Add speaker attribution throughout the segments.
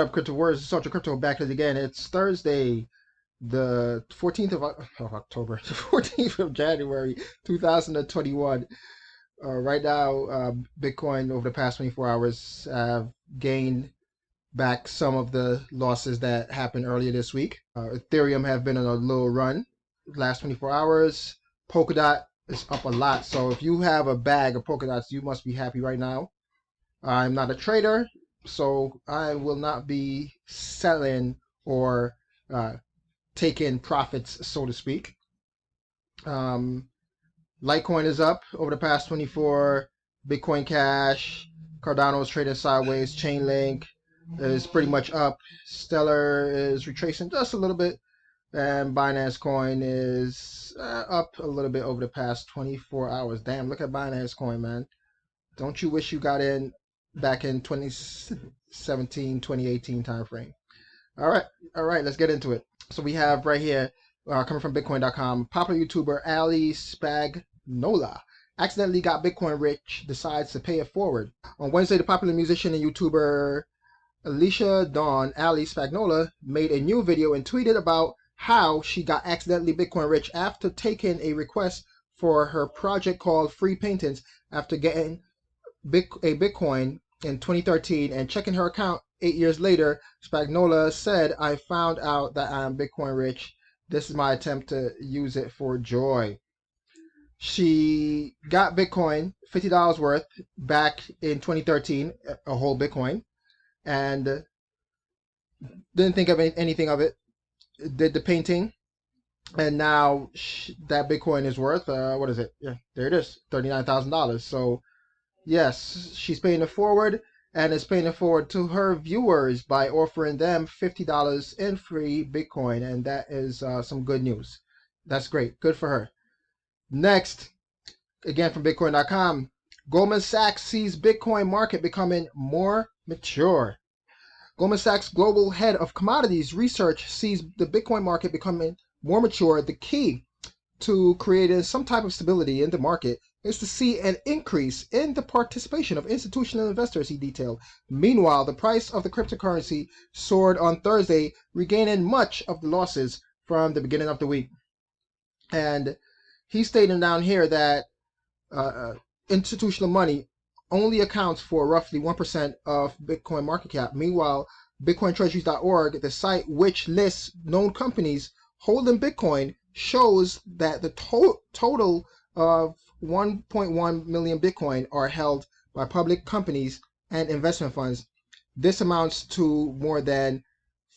Speaker 1: up, crypto warriors? It's Ultra Crypto back at it again. It's Thursday, the 14th of October, the 14th of January, 2021. Right now, Bitcoin over the past 24 hours have gained back some of the losses that happened earlier this week. Ethereum have been on a little run last 24 hours. Polkadot is up a lot. So if you have a bag of Polkadots, you must be happy right now. I'm not a trader, so I will not be selling or taking profits, so to speak. Litecoin is up over the past 24. Bitcoin Cash, Cardano is trading sideways. Chainlink is pretty much up. Stellar is retracing just a little bit. And Binance Coin is up a little bit over the past 24 hours. Damn, look at Binance Coin, man. Don't you wish you got in back in 2017, 2018 time frame? All right, let's get into it. So we have right here, coming from Bitcoin.com, popular YouTuber Ali Spagnola accidentally got Bitcoin rich, decides to pay it forward. On Wednesday, the popular musician and YouTuber Alicia Dawn Ali Spagnola made a new video and tweeted about how she got accidentally Bitcoin rich after taking a request for her project called Free Paintings after getting a Bitcoin in 2013 and checking her account 8 years later. Spagnola said, "I found out that I am Bitcoin rich. This is my attempt to use it for joy." She got Bitcoin, $50 worth, back in 2013, a whole Bitcoin, and didn't think of anything of it. Did the painting, and now that Bitcoin is worth, what is it? Yeah, there it is, $39,000. So yes, she's paying it forward, and is paying it forward to her viewers by offering them $50 in free Bitcoin, and that is some good news. That's great. Good for her. Next, again from Bitcoin.com, Goldman Sachs sees Bitcoin market becoming more mature. Goldman Sachs global head of commodities research sees the Bitcoin market becoming more mature. The key to creating some type of stability in the market is to see an increase in the participation of institutional investors, he detailed. Meanwhile, the price of the cryptocurrency soared on Thursday, regaining much of the losses from the beginning of the week. And he's stating down here that institutional money only accounts for roughly 1% of Bitcoin market cap. Meanwhile, BitcoinTreasuries.org, the site which lists known companies holding Bitcoin, shows that the total of 1.1 million Bitcoin are held by public companies and investment funds. This amounts to more than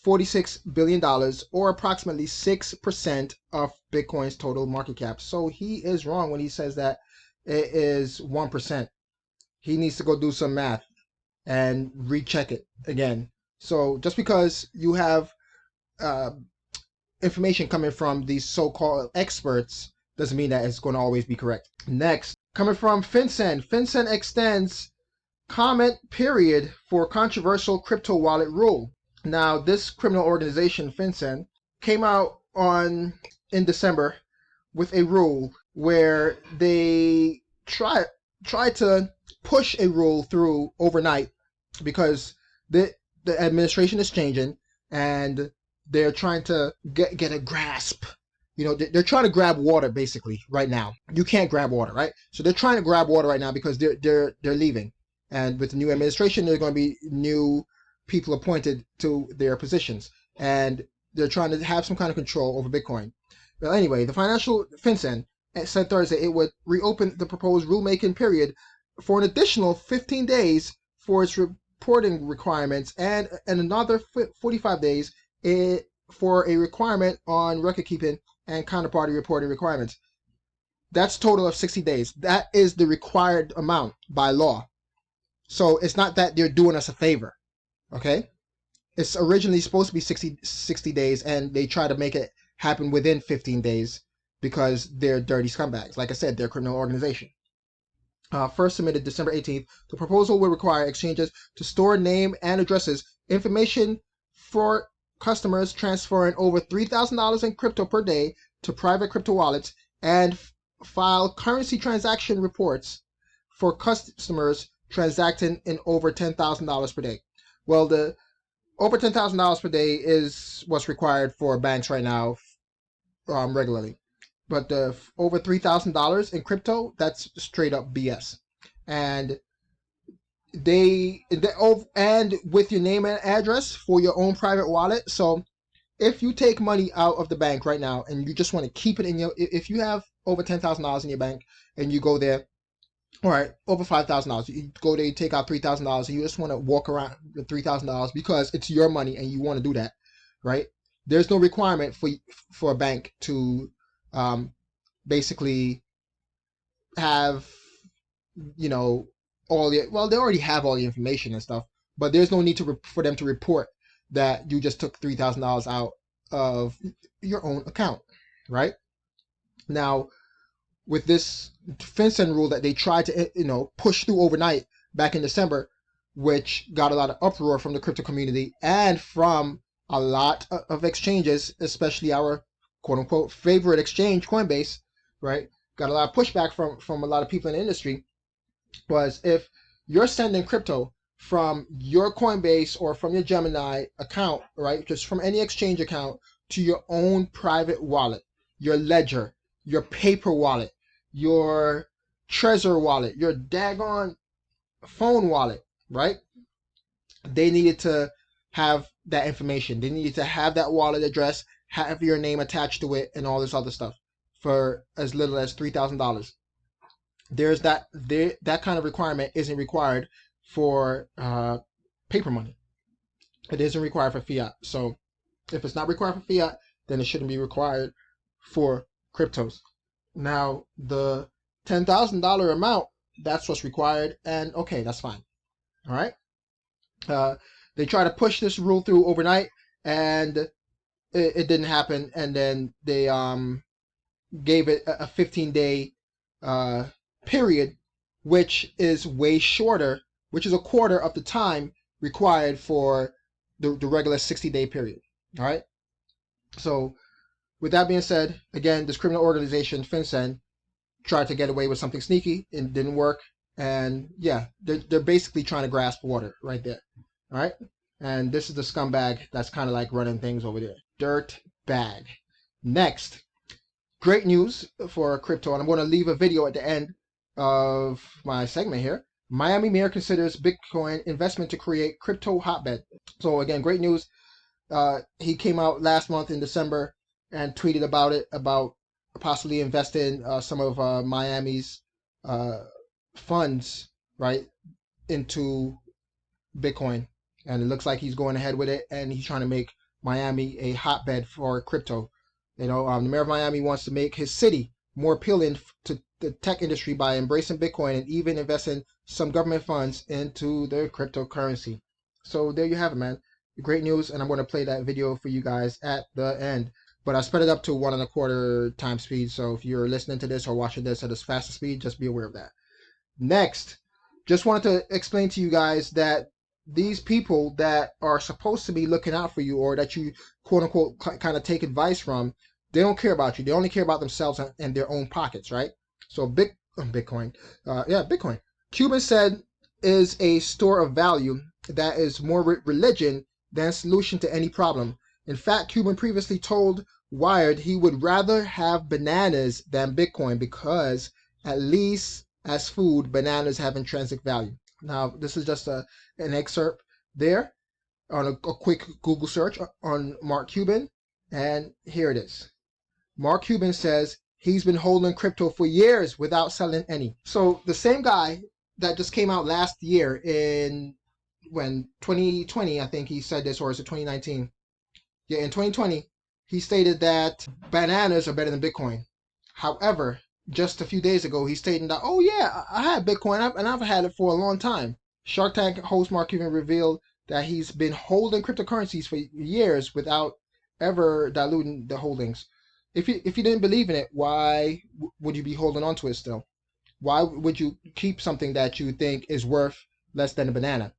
Speaker 1: $46 billion, or approximately 6% of Bitcoin's total market cap. So he is wrong when he says that it is 1%. He needs to go do some math and recheck it again. So just because you have information coming from these so-called experts doesn't mean that it's going to always be correct. Next, coming from Vincent. Vincent extends comment period for controversial crypto wallet rule. Now, this criminal organization, Vincent, came out in December with a rule where they try to push a rule through overnight because the administration is changing and they're trying to get a grasp. You know, they're trying to grab water basically right now. You can't grab water, right? So they're trying to grab water right now because they're leaving, and with the new administration, there's going to be new people appointed to their positions, and they're trying to have some kind of control over Bitcoin. Well, anyway, the financial FinCEN said Thursday it would reopen the proposed rulemaking period for an additional 15 days for its reporting requirements and another 45 days for a requirement on record keeping and counterparty reporting requirements. That's a total of 60 days. That is the required amount by law. So it's not that they're doing us a favor, okay? It's originally supposed to be 60 days, and they try to make it happen within 15 days because they're dirty scumbags. Like I said, they're a criminal organization. First submitted December 18th, the proposal will require exchanges to store name and addresses information for customers transferring over $3,000 in crypto per day to private crypto wallets and file currency transaction reports for customers transacting in over $10,000 per day. Well, the over $10,000 per day is what's required for banks right now, regularly. But the over $3,000 in crypto, that's straight up BS. And and with your name and address for your own private wallet. So if you take money out of the bank right now and you just want to keep it in if you have over $10,000 in your bank and you go there, all right, over $5,000, you go there, you take out $3,000, and you just want to walk around with $3,000 because it's your money and you want to do that, right? There's no requirement for a bank to basically have, you know, they already have all the information and stuff, but there's no need for them to report that you just took $3,000 out of your own account, right? Now, with this Vincent rule that they tried to, push through overnight back in December, which got a lot of uproar from the crypto community and from a lot of exchanges, especially our quote unquote favorite exchange, Coinbase, right? Got a lot of pushback from a lot of people in the industry. Was if you're sending crypto from your Coinbase or from your Gemini account, right, just from any exchange account to your own private wallet, your ledger, your paper wallet, your Trezor wallet, your daggone phone wallet, right? They needed to have that information. They needed to have that wallet address, have your name attached to it, and all this other stuff for as little as $3,000. There's that kind of requirement isn't required for paper money. It isn't required for fiat. So if it's not required for fiat, then it shouldn't be required for cryptos. Now the $10,000 amount, that's what's required, and okay, that's fine. All right. They try to push this rule through overnight, and it didn't happen. And then they gave it a 15-day period, which is way shorter, which is a quarter of the time required for the regular 60-day period. All right. So with that being said, again, this criminal organization, FinCEN, tried to get away with something sneaky. It didn't work. And yeah, they're basically trying to grasp water right there. All right. And this is the scumbag that's kind of like running things over there. Dirt bag. Next, great news for crypto. And I'm going to leave a video at the end of my segment here. Miami mayor considers Bitcoin investment to create crypto hotbed. So again, great news. He came out last month in December and tweeted about it, about possibly investing some of Miami's funds, right, into Bitcoin. And it looks like he's going ahead with it, and he's trying to make Miami a hotbed for crypto. The mayor of Miami wants to make his city more appealing to the tech industry by embracing Bitcoin and even investing some government funds into their cryptocurrency. So there you have it, man. Great news, and I'm going to play that video for you guys at the end. But I sped it up to 1.25 times speed, so if you're listening to this or watching this at a faster speed, just be aware of that. Next, just wanted to explain to you guys that these people that are supposed to be looking out for you, or that you quote unquote kind of take advice from, they don't care about you. They only care about themselves and their own pockets, right? So Bitcoin. Cuban said is a store of value that is more religion than solution to any problem. In fact, Cuban previously told Wired he would rather have bananas than Bitcoin because at least as food, bananas have intrinsic value. Now, this is just an excerpt there on a quick Google search on Mark Cuban, and here it is. Mark Cuban says he's been holding crypto for years without selling any. So the same guy that just came out last year in 2020, I think he said this, or is it 2019? Yeah, in 2020, he stated that bananas are better than Bitcoin. However, just a few days ago, he stated that, oh yeah, I had Bitcoin, and I've had it for a long time. Shark Tank host Mark Cuban revealed that he's been holding cryptocurrencies for years without ever diluting the holdings. If you didn't believe in it, why would you be holding on to it still? Why would you keep something that you think is worth less than a banana?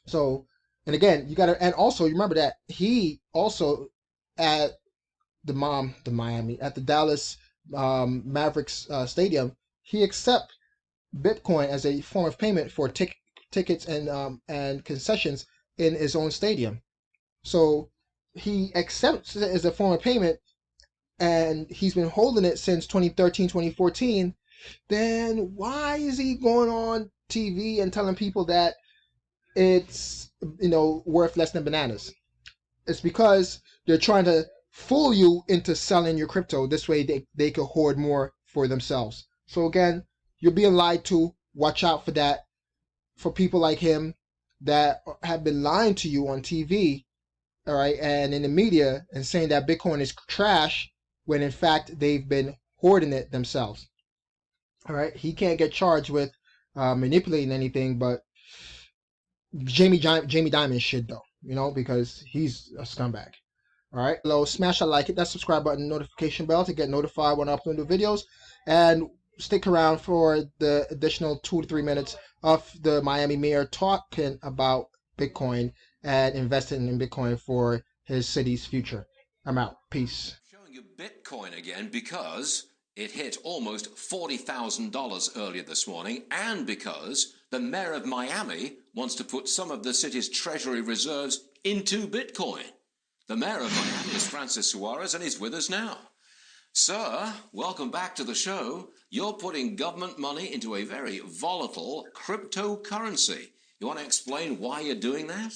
Speaker 1: So, and again, and also remember that he also at the Dallas Mavericks stadium, he accept Bitcoin as a form of payment for tickets and concessions in his own stadium. So he accepts it as a form of payment, and he's been holding it since 2013, 2014. Then why is he going on TV and telling people that it's, worth less than bananas? It's because they're trying to fool you into selling your crypto. This way they could hoard more for themselves. So again, you're being lied to. Watch out for that. For people like him that have been lying to you on TV, all right, and in the media, and saying that Bitcoin is trash when in fact they've been hoarding it themselves. All right, he can't get charged with manipulating anything, but Jamie Dimon should, though, because he's a scumbag. All right, hello, smash that like, hit that subscribe button, notification bell to get notified when I upload new videos, and stick around for the additional 2 to 3 minutes of the Miami mayor talking about Bitcoin and investing in Bitcoin for his city's future. I'm out. Peace.
Speaker 2: Showing you Bitcoin again because it hit almost $40,000 earlier this morning, and because the mayor of Miami wants to put some of the city's treasury reserves into Bitcoin. The mayor of Miami is Francis Suarez, and he's with us now. Sir, welcome back to the show. You're putting government money into a very volatile cryptocurrency. You want to explain why you're doing that?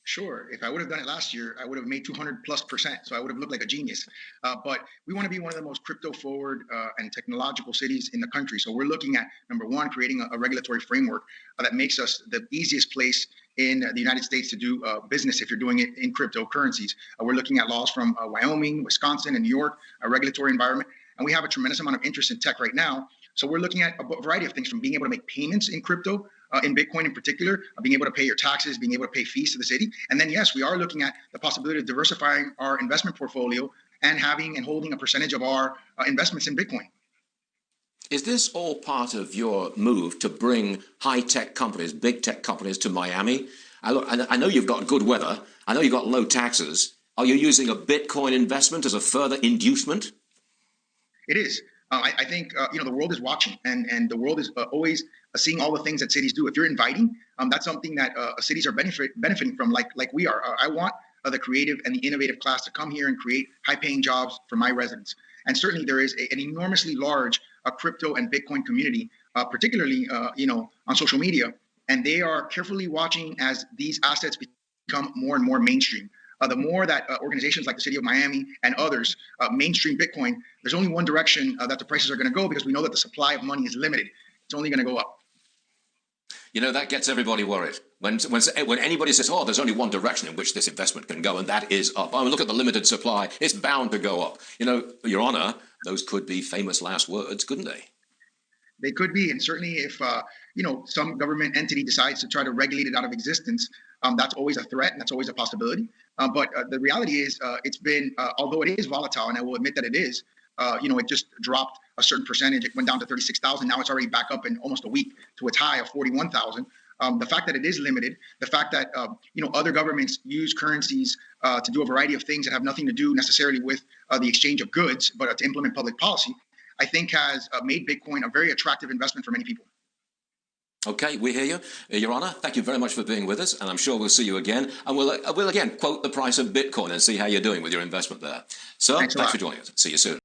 Speaker 3: Sure. If I would have done it last year, I would have made 200+%. So I would have looked like a genius. But we want to be one of the most crypto forward and technological cities in the country. So we're looking at, number one, creating a regulatory framework that makes us the easiest place in the United States to do business if you're doing it in cryptocurrencies. We're looking at laws from Wyoming, Wisconsin, and New York, a regulatory environment. And we have a tremendous amount of interest in tech right now. So we're looking at a variety of things, from being able to make payments in crypto, in Bitcoin in particular, being able to pay your taxes, being able to pay fees to the city. And then, yes, we are looking at the possibility of diversifying our investment portfolio and having and holding a percentage of our investments in Bitcoin.
Speaker 2: Is this all part of your move to bring high-tech companies, big tech companies to Miami? I know you've got good weather. I know you've got low taxes. Are you using a Bitcoin investment as a further inducement?
Speaker 3: It is. I think, the world is watching, and the world is always seeing all the things that cities do. If you're inviting, that's something that cities are benefiting from, like we are. I want the creative and the innovative class to come here and create high-paying jobs for my residents. And certainly there is an enormously large crypto and Bitcoin community, particularly, on social media. And they are carefully watching as these assets become more and more mainstream. The more that organizations like the City of Miami and others mainstream Bitcoin, there's only one direction that the prices are going to go, because we know that the supply of money is limited. It's only going to go up.
Speaker 2: That gets everybody worried. When anybody says, oh, there's only one direction in which this investment can go, and that is up. I mean, look at the limited supply. It's bound to go up. Your Honor, those could be famous last words, couldn't they?
Speaker 3: They could be. And certainly if, some government entity decides to try to regulate it out of existence, that's always a threat, and that's always a possibility. But the reality is it's been, although it is volatile, and I will admit that it is, it just dropped a certain percentage. It went down to 36,000. Now it's already back up in almost a week to its high of 41,000. The fact that it is limited, the fact that, other governments use currencies to do a variety of things that have nothing to do necessarily with the exchange of goods, but to implement public policy, I think has made Bitcoin a very attractive investment for many people.
Speaker 2: Okay, we hear you. Your Honor, thank you very much for being with us, and I'm sure we'll see you again. And we'll again quote the price of Bitcoin and see how you're doing with your investment there. Sir, thanks for joining us. See you soon.